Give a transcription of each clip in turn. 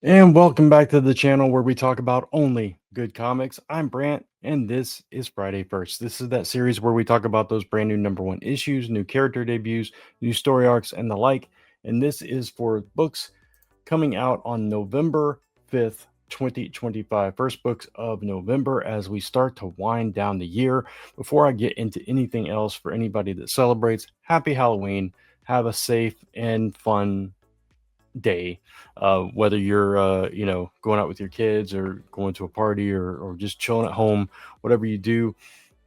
And welcome back to the channel where we talk about only good comics. I'm Brant, and this is Friday First. This is that series where we talk about those brand new #1 issues, new character debuts, new story arcs, and the like. And this is for books coming out on November 5th, 2025. First books of November as we start to wind down the year. Before I get into anything else, for anybody that celebrates, happy Halloween. Have a safe and fun day, whether you're going out with your kids or going to a party or just chilling at home. Whatever you do,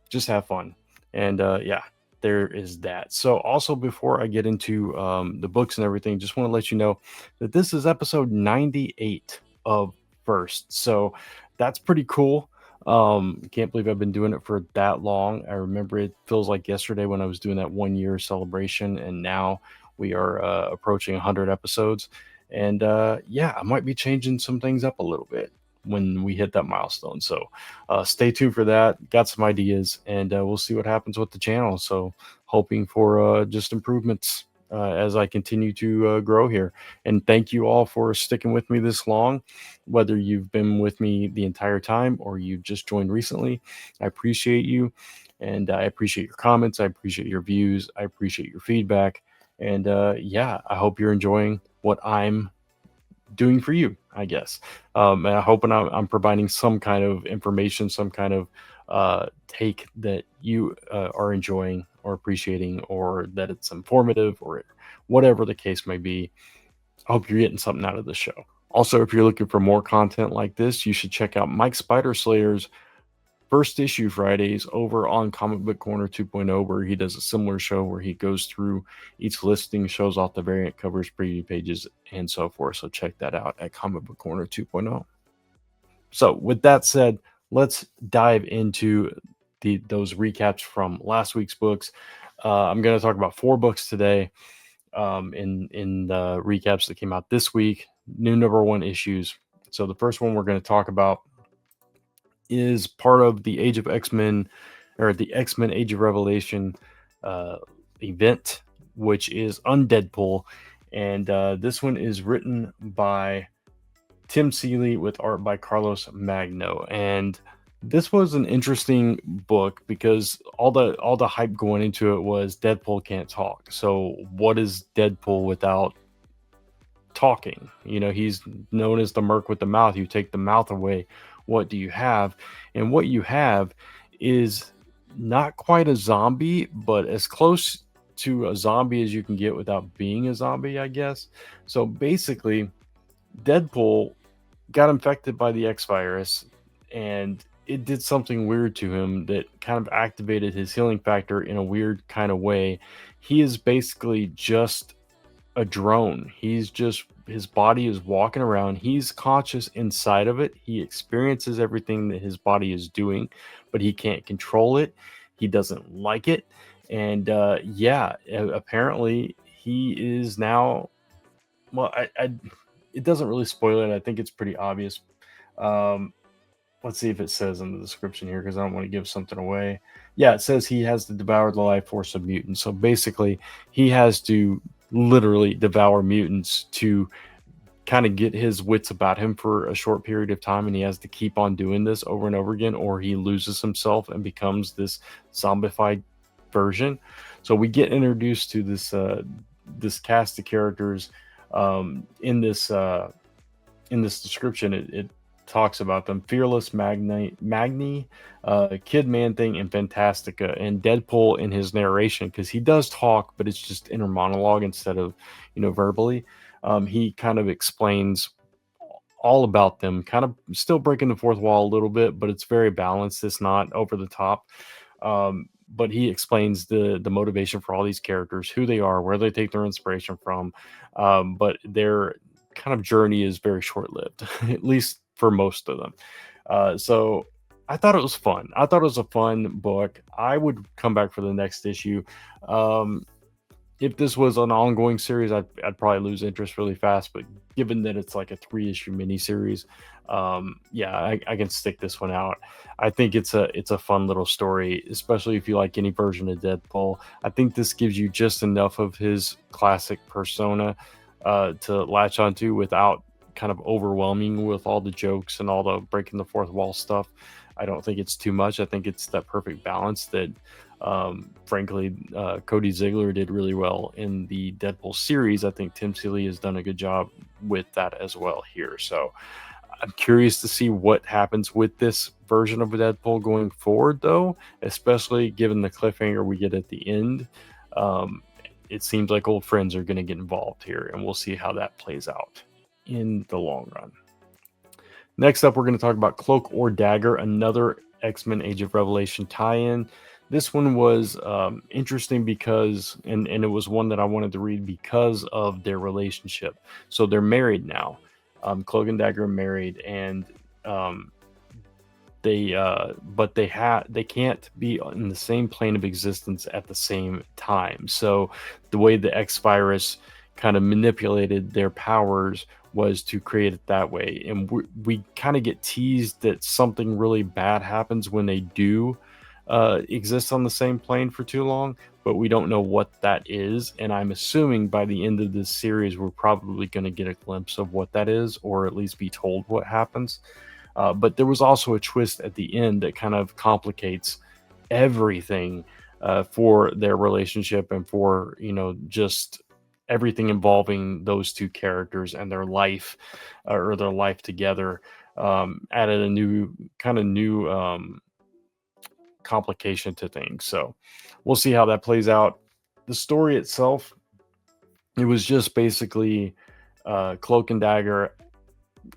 just have fun. And yeah, there is that. So also, before I get into the books and everything, just want to let you know that this is episode 98 of First. So that's pretty cool. Can't believe I've been doing it for that long. I remember it feels like yesterday when I was doing that 1 year celebration, and now we are approaching 100 episodes. And yeah, I might be changing some things up a little bit when we hit that milestone. So stay tuned for that. Got some ideas, and we'll see what happens with the channel. So hoping for just improvements as I continue to grow here. And thank you all for sticking with me this long, whether you've been with me the entire time or you've just joined recently. I appreciate you, and I appreciate your comments. I appreciate your views. I appreciate your feedback. And yeah, I hope you're enjoying what I'm doing for you, I guess. And I hope I'm providing some kind of information, some kind of take that you are enjoying or appreciating, or that it's informative, or whatever the case may be. I hope you're getting something out of the show. Also, if you're looking for more content like this, you should check out Mike Spider Slayer's First Issue Fridays over on Comic Book Corner 2.0, where he does a similar show where he goes through each listing, shows off the variant covers, preview pages, and so forth. So check that out at Comic Book Corner 2.0. So with that said, let's dive into those recaps from last week's books. I'm going to talk about 4 books today in the recaps that came out this week, new #1 issues. So the first one we're going to talk about is part of the Age of X-Men, or the X-Men Age of Revelation event, which is Undeadpool. And this one is written by Tim Seeley with art by Carlos Magno. And this was an interesting book because all the hype going into it was Deadpool can't talk. So what is Deadpool without talking? He's known as the Merc with the mouth. You take the mouth away, what do you have? And what you have is not quite a zombie, but as close to a zombie as you can get without being a zombie, I guess. So basically, Deadpool got infected by the X virus, and it did something weird to him that kind of activated his healing factor in a weird kind of way. He is basically just a drone. His body is walking around. He's conscious inside of it. He experiences everything that his body is doing, but he can't control it. He doesn't like it. And yeah, apparently he is now. Well, it doesn't really spoil it. I think it's pretty obvious. Let's see if it says in the description here, because I don't want to give something away. Yeah, it says he has to devour the life force of mutants. So basically, he has to literally devour mutants to kind of get his wits about him for a short period of time, and he has to keep on doing this over and over again, or he loses himself and becomes this zombified version. So we get introduced to this cast of characters in this description. It talks about them: Fearless, Magni, Kid Man Thing, and Fantastica. And Deadpool in his narration, because he does talk, but it's just inner monologue instead of verbally. He kind of explains all about them, kind of still breaking the fourth wall a little bit, but it's very balanced. It's not over the top. But he explains the motivation for all these characters, who they are, where they take their inspiration from. But their kind of journey is very short-lived, at least for most of them. So I thought it was fun. I thought it was a fun book. I would come back for the next issue. If this was an ongoing series, I'd probably lose interest really fast. But given that it's like a 3-issue miniseries, yeah, I can stick this one out. I think it's a fun little story, especially if you like any version of Deadpool. I think this gives you just enough of his classic persona to latch onto without kind of overwhelming with all the jokes and all the breaking the fourth wall stuff. I don't think it's too much. I think it's that perfect balance that, frankly, Cody Ziegler did really well in the Deadpool series. I think Tim Seeley has done a good job with that as well here. So I'm curious to see what happens with this version of Deadpool going forward, though, especially given the cliffhanger we get at the end. It seems like old friends are going to get involved here, and we'll see how that plays out in the long run. Next up, we're going to talk about Cloak or Dagger, another X-Men Age of Revelation tie-in. This one was interesting because, and it was one that I wanted to read because of their relationship. So they're married now. Cloak and Dagger are married, and they can't be in the same plane of existence at the same time. So the way the X virus kind of manipulated their powers was to create it that way, and we kind of get teased that something really bad happens when they do exist on the same plane for too long, but we don't know what that is. And I'm assuming by the end of this series, we're probably going to get a glimpse of what that is, or at least be told what happens. But there was also a twist at the end that kind of complicates everything for their relationship and for, just everything involving those two characters and their life or their life together. Added a new complication to things. So we'll see how that plays out. The story itself, it was just basically Cloak and Dagger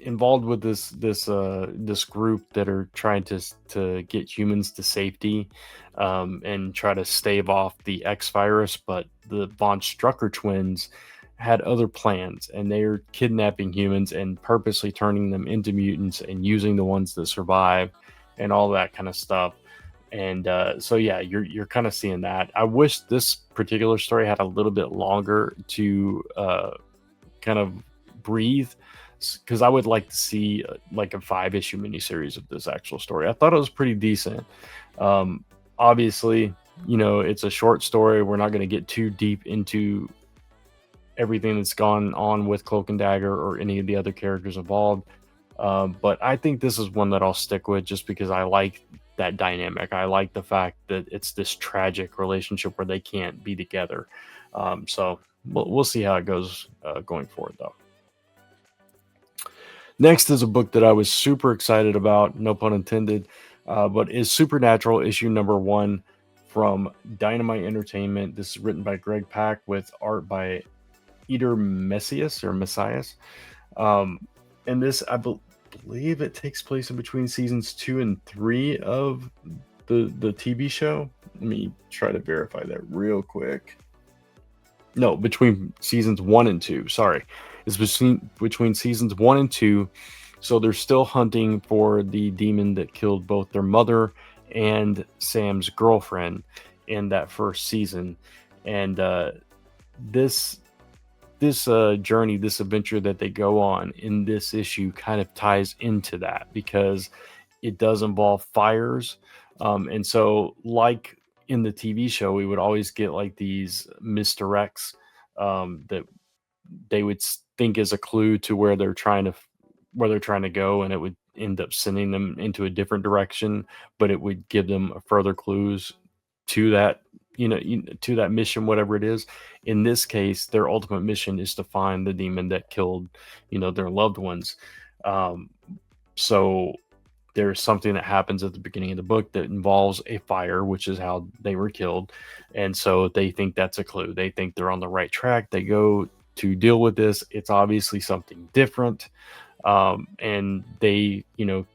involved with this group that are trying to get humans to safety, and try to stave off the X virus. But the Von Strucker twins had other plans, and they are kidnapping humans and purposely turning them into mutants and using the ones that survive and all that kind of stuff. And so yeah, you're kind of seeing that. I wish this particular story had a little bit longer to kind of breathe, because I would like to see like a 5-issue miniseries of this actual story. I thought it was pretty decent. Obviously, it's a short story. We're not going to get too deep into everything that's gone on with Cloak and Dagger or any of the other characters involved. But I think this is one that I'll stick with just because I like that dynamic. I like the fact that it's this tragic relationship where they can't be together. So we'll see how it goes going forward, though. Next is a book that I was super excited about, no pun intended, but is Supernatural issue number 1 from Dynamite Entertainment. This is written by Greg Pak with art by Eder Messias. And this, I believe it takes place in between seasons 2 and 3 of the TV show. Let me try to verify that real quick. No, between seasons 1 and 2. Sorry. It's between seasons 1 and 2. So they're still hunting for the demon that killed both their mother and Sam's girlfriend in that first season. And this journey, this adventure that they go on in this issue kind of ties into that, because it does involve fires. And so like in the TV show, we would always get like these misdirects that they would think is a clue to where they're trying to go, and it would end up sending them into a different direction, but it would give them further clues to that, to that mission, whatever it is. In this case, their ultimate mission is to find the demon that killed, their loved ones. So there's something that happens at the beginning of the book that involves a fire, which is how they were killed. And so they think that's a clue. They think they're on the right track. They go to deal with this. It's obviously something different. And they,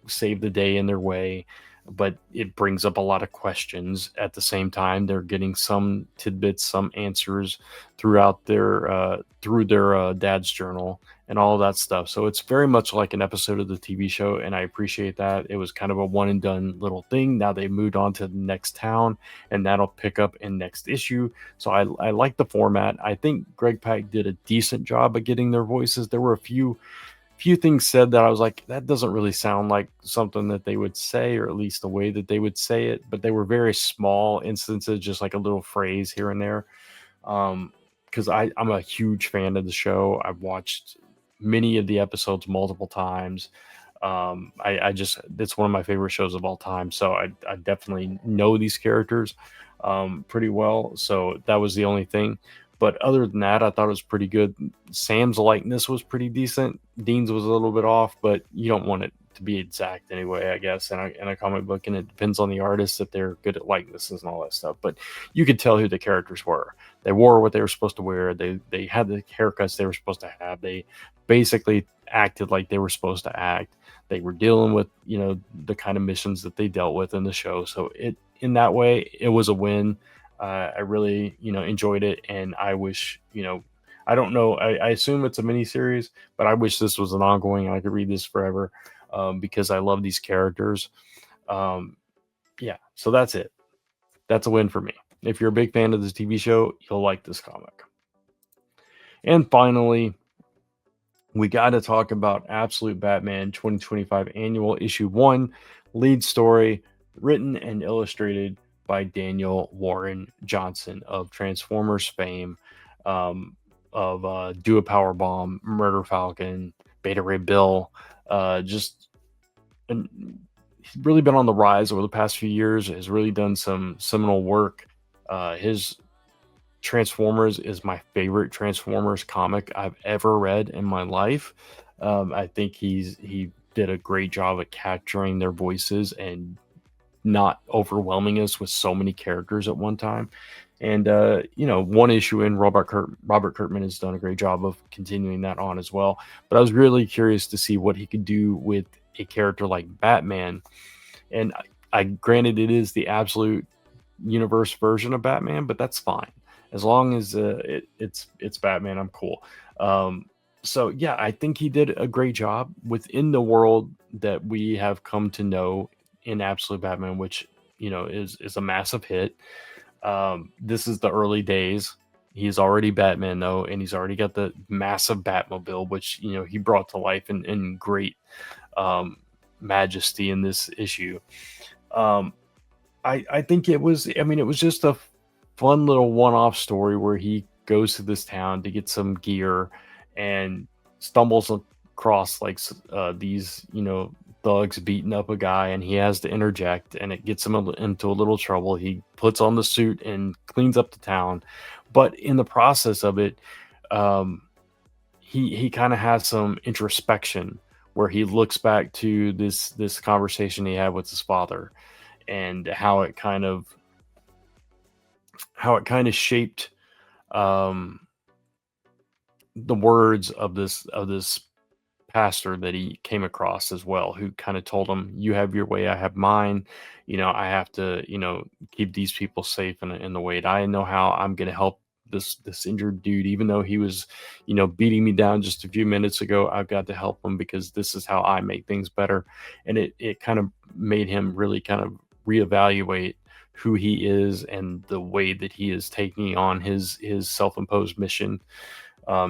save the day in their way, but it brings up a lot of questions. At the same time, they're getting some tidbits, some answers throughout their dad's journal and all that stuff. So it's very much like an episode of the TV show, and I appreciate that. It was kind of a one and done little thing. Now they moved on to the next town, and that'll pick up in next issue. So I like the format. I think Greg Pak did a decent job of getting their voices. There were a few things said that I was like, that doesn't really sound like something that they would say, or at least the way that they would say it. But they were very small instances, just like a little phrase here and there. Because I'm a huge fan of the show. I've watched many of the episodes multiple times. I just, it's one of my favorite shows of all time. So I definitely know these characters pretty well. So that was the only thing. But other than that, I thought it was pretty good. Sam's likeness was pretty decent. Dean's was a little bit off, but you don't want it to be exact anyway, I guess, in a comic book. And it depends on the artist if they're good at likenesses and all that stuff. But you could tell who the characters were. They wore what they were supposed to wear. They had the haircuts they were supposed to have. They basically acted like they were supposed to act. They were dealing with, the kind of missions that they dealt with in the show. So in that way, it was a win. I really, enjoyed it, and I wish, I don't know. I assume it's a mini series, but I wish this was an ongoing. I could read this forever because I love these characters. Yeah, so that's it. That's a win for me. If you're a big fan of this TV show, you'll like this comic. And finally, we got to talk about Absolute Batman 2025 Annual Issue 1, lead story, written and illustrated by Daniel Warren Johnson of Transformers fame, of Do a Power Bomb, Murder Falcon, Beta Ray Bill. He's really been on the rise over the past few years, has really done some seminal work. His Transformers is my favorite Transformers comic I've ever read in my life. I think he did a great job at capturing their voices and not overwhelming us with so many characters at one time. And one issue in, Robert Kirkman has done a great job of continuing that on as well. But I was really curious to see what he could do with a character like Batman. And I granted it is the Absolute Universe version of Batman, but that's fine. As long as it's Batman, I'm cool. So yeah, I think he did a great job within the world that we have come to know in Absolute Batman, which is a massive hit. This is the early days. He's already Batman though, and he's already got the massive Batmobile, which he brought to life in great majesty in this issue. I think it was just a fun little one-off story where he goes to this town to get some gear and stumbles across these thugs beating up a guy, and he has to interject, and it gets him into a little trouble. He puts on the suit and cleans up the town, but in the process of it, he kind of has some introspection where he looks back to this conversation he had with his father and how it kind of shaped the words of this pastor that he came across as well, who kind of told him, you have your way, I have mine. I have to keep these people safe in the way that I know how. I'm going to help this injured dude, even though he was beating me down just a few minutes ago. I've got to help him because this is how I make things better. And it kind of made him really kind of reevaluate who he is and the way that he is taking on his self-imposed mission.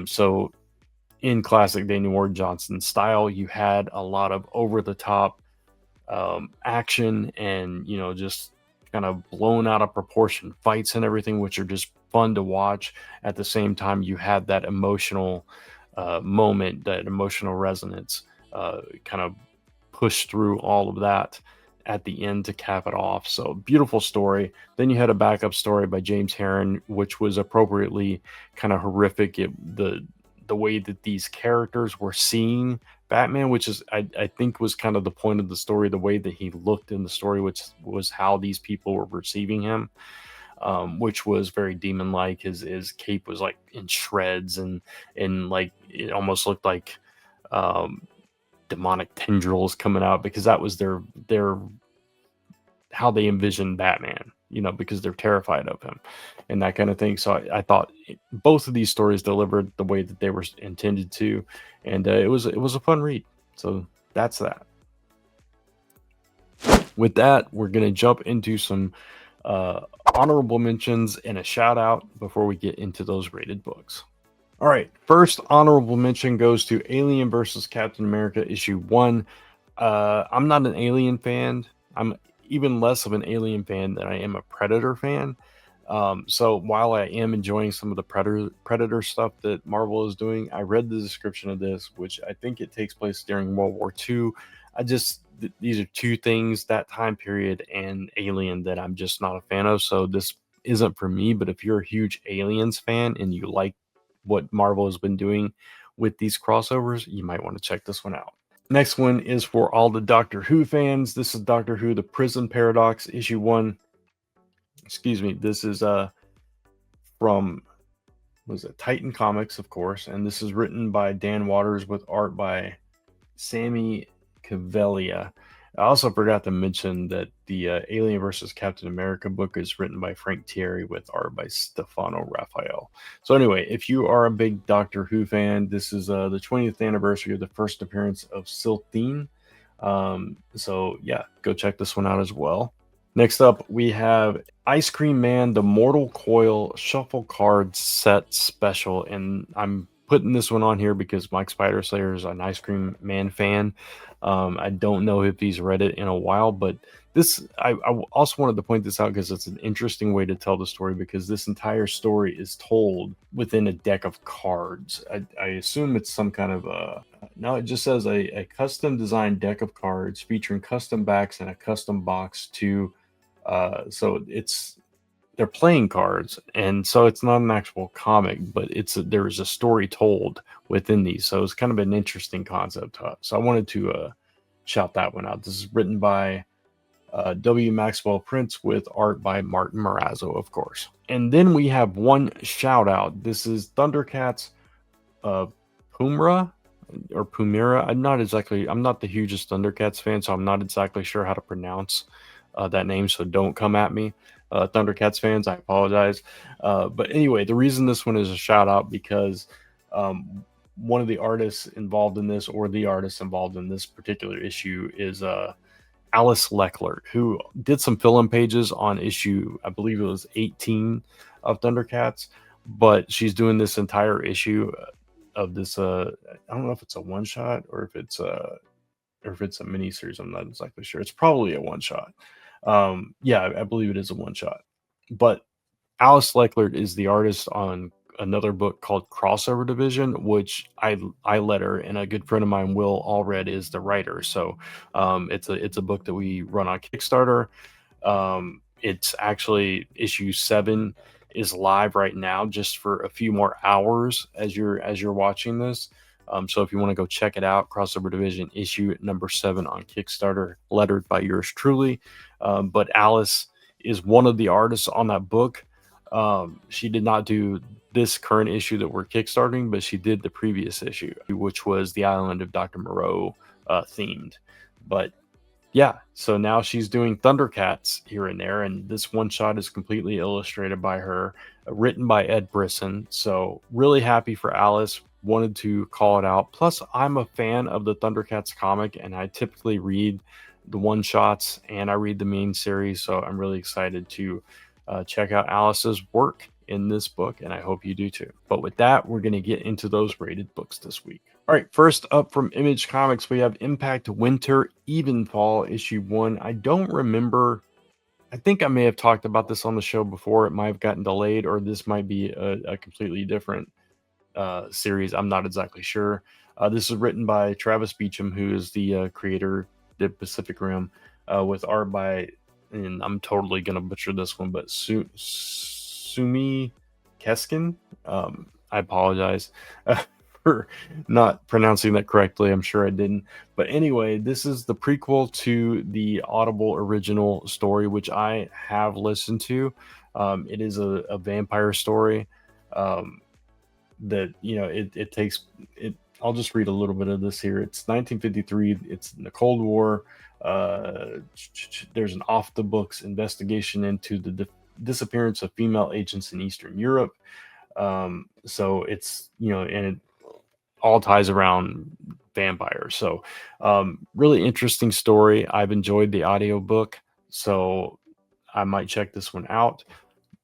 So in classic Daniel Warren Johnson style, you had a lot of over-the-top action and just kind of blown out of proportion fights and everything, which are just fun to watch. At the same time, you had that emotional moment, that emotional resonance kind of push through all of that at the end to cap it off. So beautiful story. Then you had a backup story by James Herron, which was appropriately kind of horrific. The way that these characters were seeing Batman, which is I think was kind of the point of the story, the way that he looked in the story, which was how these people were perceiving him, which was very demon-like. His cape was like in shreds and like it almost looked like demonic tendrils coming out, because that was their how they envisioned Batman, because they're terrified of him and that kind of thing. So I thought both of these stories delivered the way that they were intended to, and it was a fun read. So that's that. With that, we're going to jump into some honorable mentions and a shout out before we get into those rated books. All right, first honorable mention goes to Alien versus Captain America issue 1. I'm not an Alien fan. I'm even less of an Alien fan than I am a Predator fan. So while I am enjoying some of the Predator stuff that Marvel is doing, I read the description of this, which I think it takes place during World War II. These are two things, that time period and Alien, that I'm just not a fan of. So this isn't for me. But if you're a huge Aliens fan and you like what Marvel has been doing with these crossovers, you might want to check this one out. Next one is for all the Doctor Who fans. This is Doctor Who: The Prison Paradox, issue 1. Excuse me. This is from, was it Titan Comics, of course, and this is written by Dan Waters with art by Sammy Cavelia. I also forgot to mention that the Alien versus Captain America book is written by Frank Thierry with art by Stefano Raphael. So anyway, if you are a big Doctor Who fan, this is the 20th anniversary of the first appearance of Silthine. So yeah, go check this one out as well. Next up, we have Ice Cream Man, the Mortal Coil Shuffle Card Set Special. And I'm putting this one on here because Mike Spiderslayer is an Ice Cream Man fan. I don't know if he's read it in a while, but I also wanted to point this out because it's an interesting way to tell the story, because this entire story is told within a deck of cards. I assume it's some kind of no, it just says a custom designed deck of cards featuring custom backs and a custom box to so they're playing cards, and so it's not an actual comic, but there's a story told within these. So it's kind of an interesting concept. So I wanted to shout that one out. This is written by W. Maxwell Prince with art by Martin Morazzo, of course. And then we have one shout out. This is ThunderCats Pumyra or Pumyra. I'm not the hugest ThunderCats fan, so I'm not exactly sure how to pronounce that name, so don't come at me, ThunderCats fans. I apologize. But anyway, the reason this one is a shout out because one of the artists involved in this, or the artist involved in this particular issue, is Alice Leclerc, who did some fill-in pages on issue, I believe it was 18 of ThunderCats, but she's doing this entire issue of this. I don't know if it's a one-shot or if it's a mini series. I'm not exactly sure. It's probably a one-shot. Yeah, I believe it is a one-shot. But Alice Leclerc is the artist on another book called Crossover Division, which I let her, and a good friend of mine, Will Allred, is the writer. So it's a book that we run on Kickstarter. It's actually issue 7 is live right now, just for a few more hours as you're watching this. So if you want to go check it out, Crossover Division issue number 7 on Kickstarter, lettered by yours truly. But Alice is one of the artists on that book. She did not do this current issue that we're kickstarting, but she did the previous issue, which was the Island of Dr. Moreau themed. But yeah, so now she's doing ThunderCats here and there, and this one shot is completely illustrated by her, written by Ed Brisson. So really happy for Alice. Wanted to call it out. Plus, I'm a fan of the ThunderCats comic, and I typically read the one shots and I read the main series. So I'm really excited to check out Alice's work in this book, and I hope you do too. But with that, we're going to get into those rated books this week. All right, first up from Image Comics, we have Impact Winter Evenfall issue 1. I don't remember. I think I may have talked about this on the show before. It might have gotten delayed, or this might be a completely different series. I'm not exactly sure. This is written by Travis Beacham, who is the creator of Pacific Rim, with art by, and I'm totally going to butcher this one, but Sumi Keskin. I apologize for not pronouncing that correctly. I'm sure I didn't. But anyway, this is the prequel to the Audible original story, which I have listened to. It is a vampire story that, it takes it. I'll just read a little bit of this here. It's 1953. It's in the Cold War. There's an off-the-books investigation into the disappearance of female agents in Eastern Europe. So it's, and it all ties around vampires. So really interesting story. I've enjoyed the audiobook, so I might check this one out.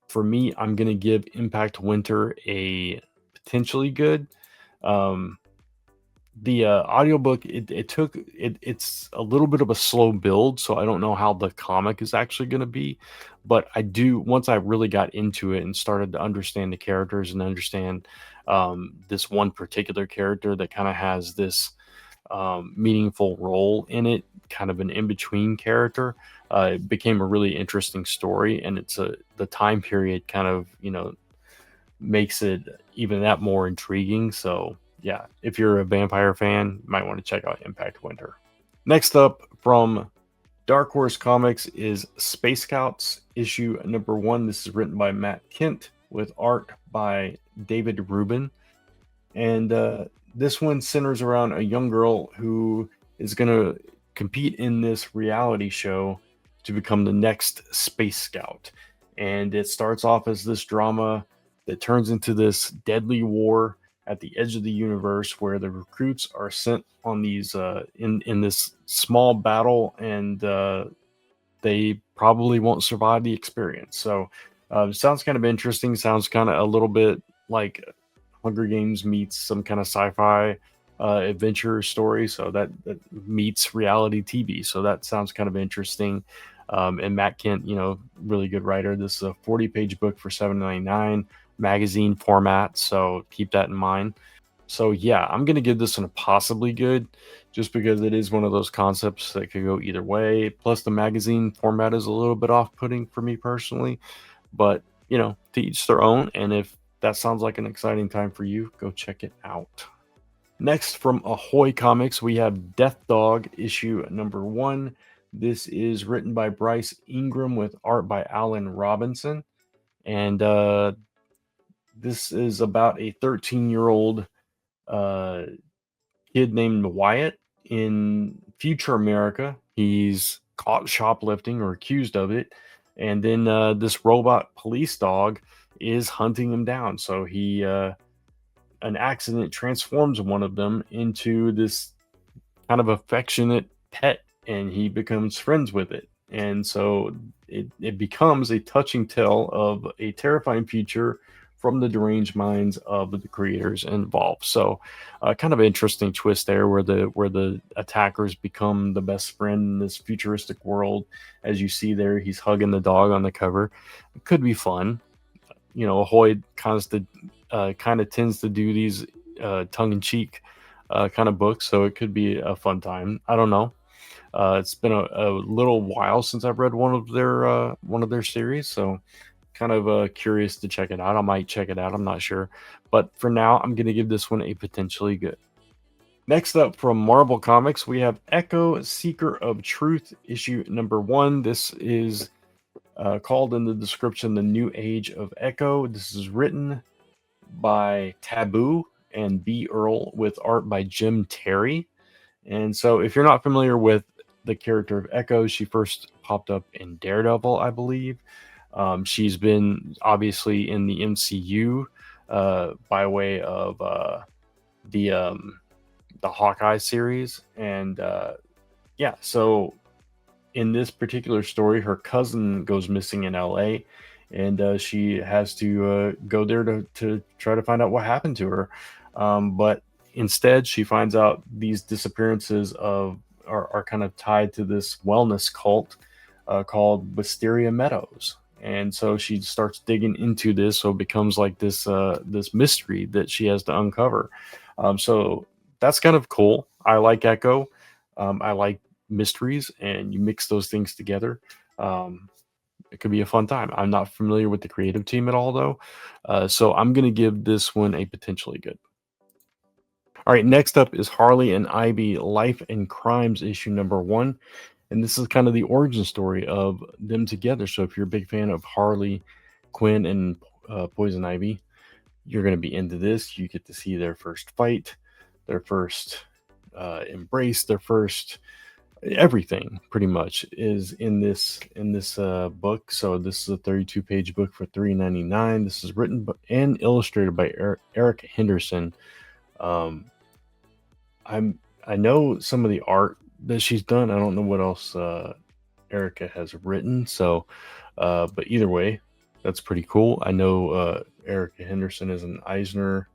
For me, I'm going to give Impact Winter a potentially good. The audiobook, it's a little bit of a slow build, so I don't know how the comic is actually going to be, but I do, once I really got into it and started to understand the characters and understand this one particular character that kind of has this meaningful role in it, kind of an in-between character. It became a really interesting story, and the time period kind of, makes it even that more intriguing. So yeah, if you're a vampire fan, you might want to check out Impact Winter. Next up from Dark Horse Comics is Space Scouts issue number 1. This is written by Matt Kent with art by David Rubin. And this one centers around a young girl who is going to compete in this reality show to become the next Space Scout. And it starts off as this drama that turns into this deadly war at the edge of the universe, where the recruits are sent on these in this small battle, and they probably won't survive the experience. So sounds kind of interesting. Sounds kind of a little bit like Hunger Games meets some kind of sci-fi adventure story. So that meets reality TV. So that sounds kind of interesting. And Matt Kent, really good writer. This is a 40-page book for $7.99, magazine format. So keep that in mind. So yeah, I'm gonna give this one a possibly good, just because it is one of those concepts that could go either way. Plus, the magazine format is a little bit off-putting for me personally, but to each their own. And if that sounds like an exciting time for you, go check it out. Next, from Ahoy Comics, we have Death Dog issue number 1. This is written by Bryce Ingram with art by Alan Robinson. And this is about a 13-year-old kid named Wyatt in future America. He's caught shoplifting or accused of it. And then this robot police dog is hunting him down. So he an accident transforms one of them into this kind of affectionate pet, and he becomes friends with it. And so it becomes a touching tale of a terrifying future from the deranged minds of the creators involved. So kind of interesting twist there, where the attackers become the best friend in this futuristic world. As you see there, he's hugging the dog on the cover. It could be fun. Ahoy kind of tends to do these tongue-in-cheek kind of books, so it could be a fun time. I don't know. It's been a little while since I've read one of their series, so kind of curious to check it out. I might check it out. I'm not sure, but for now, I'm going to give this one a potentially good. Next up from Marvel Comics, we have Echo, Seeker of Truth, issue number 1. This is called in the description The New Age of Echo. This is written by Taboo and B. Earl with art by Jim Terry. And so if you're not familiar with the character of Echo, she first popped up in Daredevil, I believe. She's been obviously in the MCU by way of the Hawkeye series. And so in this particular story, her cousin goes missing in LA, and she has to go there to try to find out what happened to her. But instead, she finds out these disappearances are kind of tied to this wellness cult called Wisteria Meadows. And so she starts digging into this, so it becomes like this mystery that she has to uncover. So that's kind of cool. I like Echo. I like mysteries, and you mix those things together. It could be a fun time. I'm not familiar with the creative team at all, though. So I'm going to give this one a potentially good. All right, next up is Harley and Ivy Life and Crimes issue number 1. And this is kind of the origin story of them together. So if you're a big fan of Harley Quinn and Poison Ivy, you're going to be into this. You get to see their first fight, their first embrace, their first everything pretty much is in this book. So this is a 32-page book for $3.99. This is written and illustrated by Eric Henderson. I know some of the art that she's done. I don't know what else Erica has written. So, but either way, that's pretty cool. I know Erica Henderson is an Eisner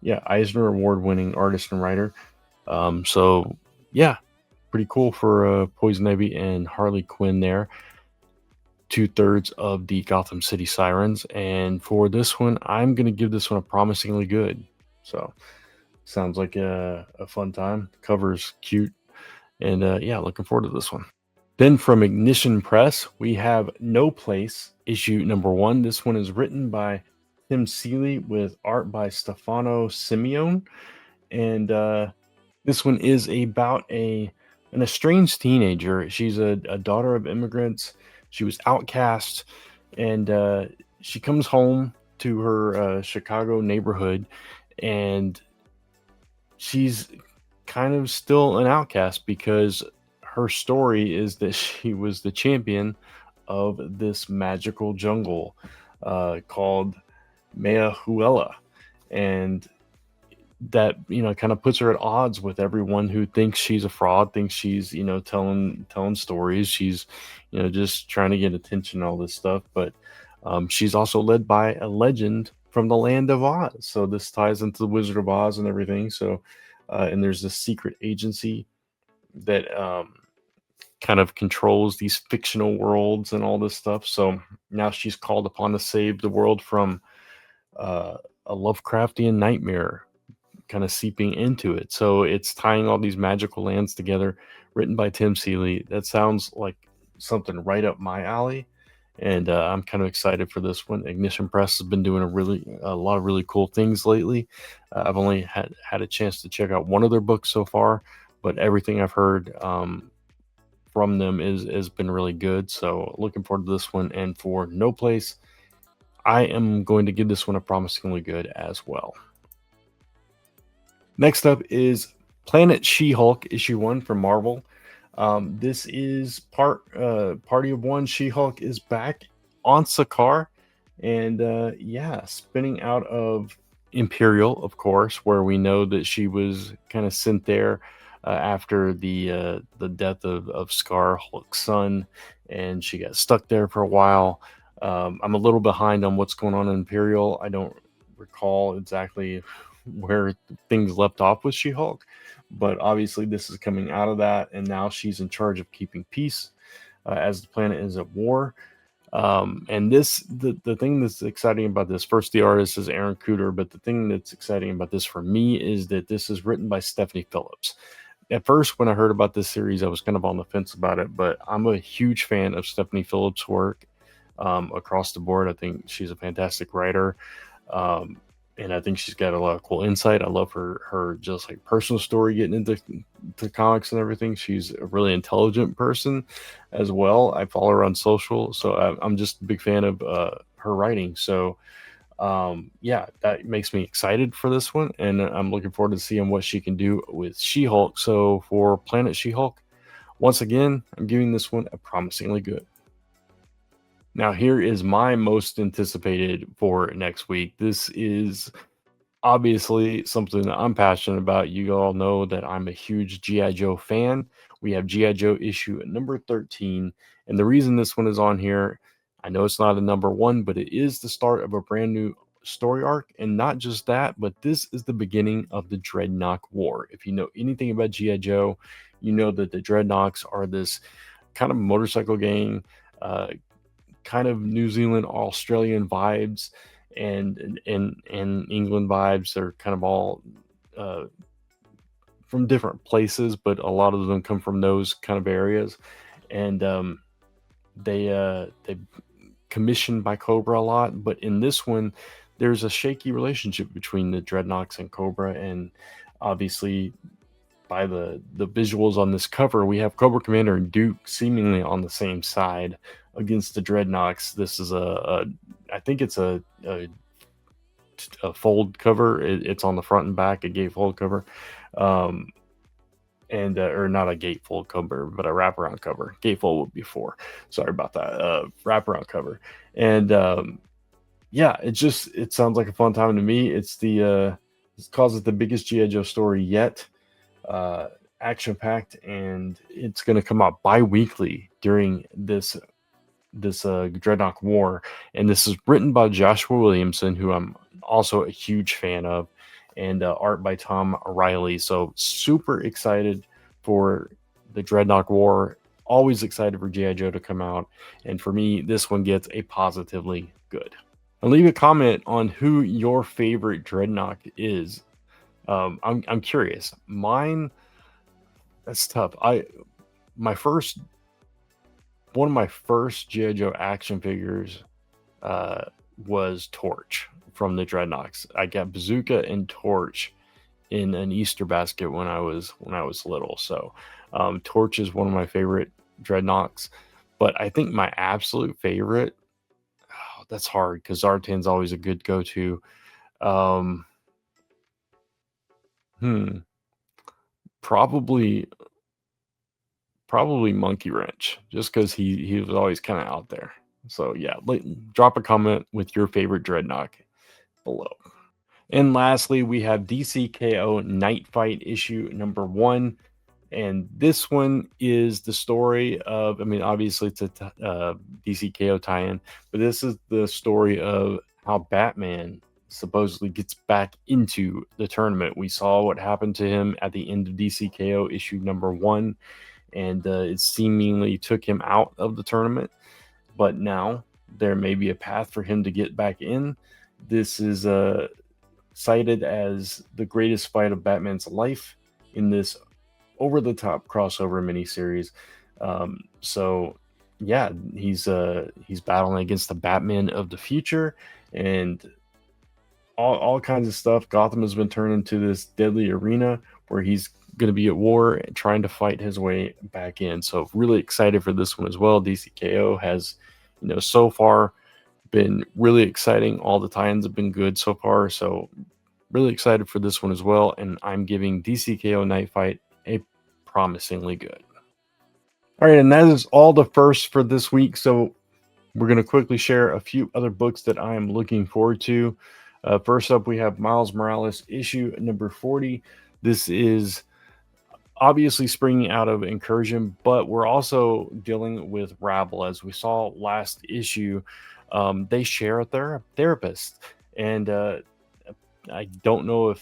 Award-winning artist and writer. So yeah, pretty cool for Poison Ivy and Harley Quinn there. 2/3 of the Gotham City Sirens. And for this one, I'm going to give this one a promisingly good. So sounds like a fun time. Cover's cute. And yeah, looking forward to this one. Then from Ignition Press, we have No Place, issue number 1. This one is written by Tim Seeley with art by Stefano Simeone. And this one is about an estranged teenager. She's a daughter of immigrants. She was outcast, and she comes home to her Chicago neighborhood, and she's kind of still an outcast because her story is that she was the champion of this magical jungle called Meahuela. And that kind of puts her at odds with everyone who thinks she's a fraud, thinks she's telling stories, she's just trying to get attention, all this stuff. But she's also led by a legend from the land of Oz, so this ties into the Wizard of Oz and everything. So and there's this secret agency that kind of controls these fictional worlds and all this stuff. So now she's called upon to save the world from a Lovecraftian nightmare kind of seeping into it. So it's tying all these magical lands together, written by Tim Seeley. That sounds like something right up my alley. And I'm kind of excited for this one. Ignition Press has been doing a lot of really cool things lately. I've only had a chance to check out one of their books so far, but everything I've heard from them has been really good. So looking forward to this one. And for No Place, I am going to give this one a promisingly good as well. Next up is Planet She-Hulk issue 1 from Marvel. This is Party of One. She-Hulk is back on Sakaar, and yeah, spinning out of Imperial, of course, where we know that she was kind of sent there after the death of Scar, Hulk's son, and she got stuck there for a while. I'm a little behind on what's going on in Imperial. I don't recall exactly where things left off with She-Hulk, but obviously this is coming out of that, and now she's in charge of keeping peace as the planet is at war. And the thing that's exciting about this, first, the artist is Aaron Cooter, but the thing that's exciting about this for me is that this is written by Stephanie Phillips. At first, when I heard about this series, I was kind of on the fence about it, but I'm a huge fan of Stephanie Phillips' work across the board. I think she's a fantastic writer. And I think she's got a lot of cool insight. I love her just like personal story, getting into comics and everything. She's a really intelligent person as well. I follow her on social, so I'm just a big fan of her writing. So yeah, that makes me excited for this one, and I'm looking forward to seeing what she can do with She-Hulk. So for Planet She-Hulk, once again, I'm giving this one a promisingly good. Now, here is my most anticipated for next week. This is obviously something that I'm passionate about. You all know that I'm a huge G.I. Joe fan. We have G.I. Joe issue number 13. And the reason this one is on here, I know it's not a number 1, but it is the start of a brand new story arc. And not just that, but this is the beginning of the Dreadnok War. If you know anything about G.I. Joe, you know that the Dreadnoks are this kind of motorcycle gang, kind of New Zealand, Australian vibes, and England vibes. They're kind of all from different places, but a lot of them come from those kind of areas. And they commissioned by Cobra a lot, but in this one, there's a shaky relationship between the Dreadnoks and Cobra, and obviously by the visuals on this cover, we have Cobra Commander and Duke seemingly on the same side against the Dreadnoks. This is I think it's a fold cover. It's on the front and back, a gatefold cover, and or not a gatefold cover, but a wraparound cover. Gatefold would be 4. Sorry about that. Wraparound cover, and yeah, it sounds like a fun time to me. It calls it the biggest G.I. Joe story yet. Action packed, and it's going to come out bi-weekly during this Dreadnok War, and this is written by Joshua Williamson, who I'm also a huge fan of, and art by Tom Riley. So super excited for the Dreadnok War. Always excited for G.I. Joe to come out. And for me, this one gets a positively good. And leave a comment on who your favorite Dreadnok is. I'm curious. Mine, that's tough. One of my first G.I. Joe action figures was Torch from the Dreadnoks. I got Bazooka and Torch in an Easter basket when I was little. So Torch is one of my favorite Dreadnoks. But I think my absolute favorite, that's hard because Zartan's always a good go-to. Probably Monkey Wrench, just because he was always kind of out there. So yeah, drop a comment with your favorite Dreadnok below. And lastly, we have DC K.O. Knightfight issue number 1. And this one is the story of, I mean, obviously it's a DC K.O. tie-in, but this is the story of how Batman supposedly gets back into the tournament. We saw what happened to him at the end of DC K.O. issue number 1, and it seemingly took him out of the tournament. But now there may be a path for him to get back in. This is cited as the greatest fight of Batman's life in this over-the-top crossover miniseries. So yeah, he's battling against the Batman of the future and all kinds of stuff. Gotham has been turned into this deadly arena where he's going to be at war and trying to fight his way back in. So really excited for this one as well. DC K.O. has, so far been really exciting. All the tie-ins have been good so far. So really excited for this one as well. And I'm giving DC K.O. Knightfight a promisingly good. All right, and that is all the firsts for this week. So we're going to quickly share a few other books that I am looking forward to. First up, we have Miles Morales issue number 40. This is obviously springing out of Incursion, but we're also dealing with Rabble. As we saw last issue, they share a therapist, and I don't know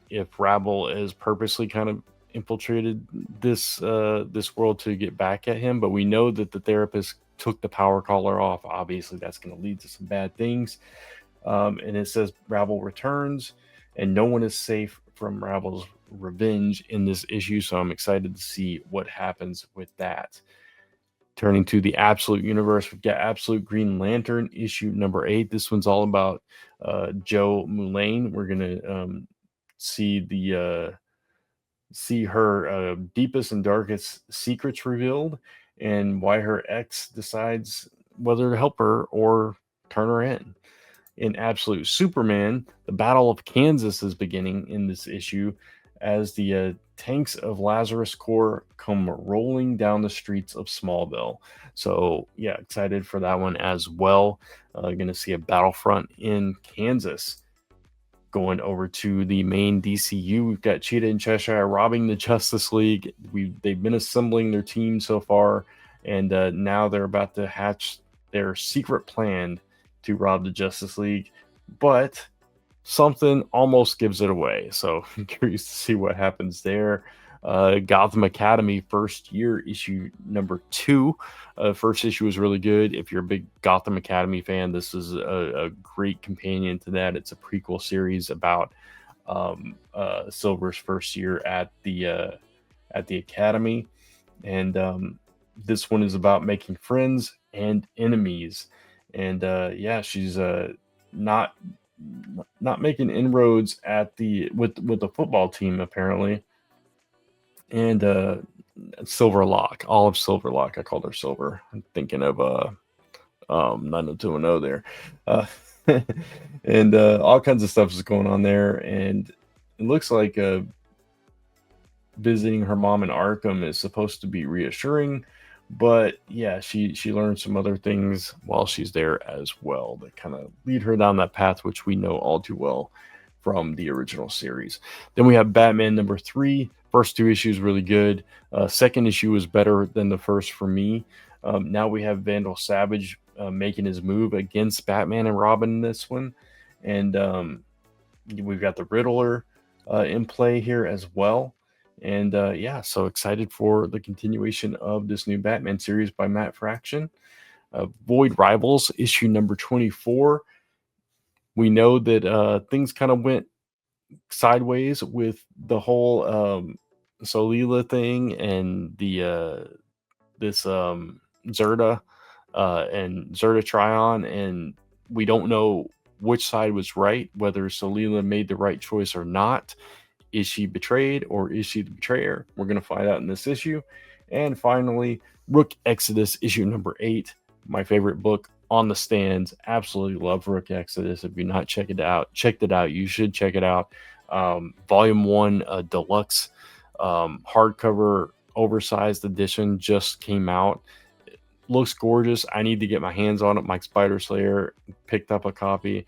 if Rabble is purposely kind of infiltrated this world to get back at him, but we know that the therapist took the power collar off. Obviously, that's going to lead to some bad things. And it says Rabble returns, and no one is safe from Rabble's revenge in this issue. So I'm excited to see what happens with that. Turning to the Absolute Universe, we've got Absolute Green Lantern issue number 8. This one's all about Jo Mullein. We're gonna see her deepest and darkest secrets revealed, and why her ex decides whether to help her or turn her in. In Absolute Superman, the Battle of Kansas is beginning in this issue as the tanks of Lazarus Corps come rolling down the streets of Smallville. So yeah, excited for that one as well. Going to see a battlefront in Kansas. Going over to the main DCU, we've got Cheetah and Cheshire robbing the Justice League. They've been assembling their team so far, and now they're about to hatch their secret plan to rob the Justice League, but something almost gives it away. So I'm curious to see what happens there. Gotham Academy first year issue number 2. First issue was really good. If you're a big Gotham Academy fan, this is a great companion to that. It's a prequel series about Silver's first year at the Academy, and this one is about making friends and enemies. And yeah, she's not making inroads at with the football team apparently. And Silverlock, Olive Silverlock, I called her Silver. I'm thinking of 90210 there. And all kinds of stuff is going on there, and it looks like visiting her mom in Arkham is supposed to be reassuring. But yeah, she learned some other things while she's there as well that kind of lead her down that path, which we know all too well from the original series. Then we have Batman number 3. First 2 issues really good. Second issue was better than the first for me. Now we have Vandal Savage making his move against Batman and Robin in this one. And We've got the Riddler in play here as well. And yeah, so excited for the continuation of this new Batman series by Matt Fraction. Void Rivals, issue number 24. We know that things kind of went sideways with the whole Solila thing and the this Zerta and Zerta Tryon, and we don't know which side was right, whether Solila made the right choice or not. Is she betrayed or is she the betrayer? We're going to find out in this issue. And finally, Rook Exodus, issue number 8, my favorite book on the stands. Absolutely love Rook Exodus. If you've not checked it out, you should check it out. Volume 1 deluxe hardcover oversized edition just came out. It looks gorgeous. I need to get my hands on it. Mike Spider Slayer picked up a copy.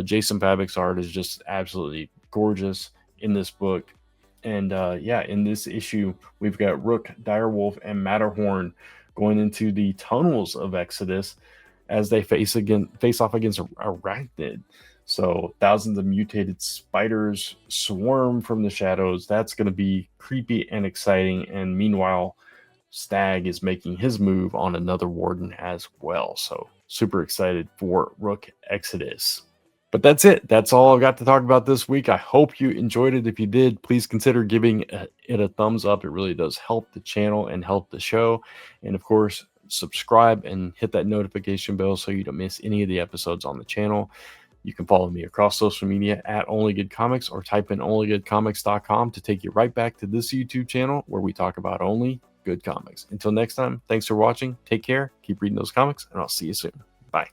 Jason Fabic's art is just absolutely gorgeous in this book. And yeah, in this issue, we've got Rook, Direwolf, and Matterhorn going into the tunnels of Exodus as they face off against Arachnid. So thousands of mutated spiders swarm from the shadows. That's going to be creepy and exciting. And meanwhile, Stag is making his move on another warden as well. So super excited for Rook Exodus. But that's it. That's all I've got to talk about this week. I hope you enjoyed it. If you did, please consider giving it a thumbs up. It really does help the channel and help the show. And of course, subscribe and hit that notification bell so you don't miss any of the episodes on the channel. You can follow me across social media at OnlyGoodComics or type in onlygoodcomics.com to take you right back to this YouTube channel where we talk about only good comics. Until next time, thanks for watching. Take care. Keep reading those comics, and I'll see you soon. Bye.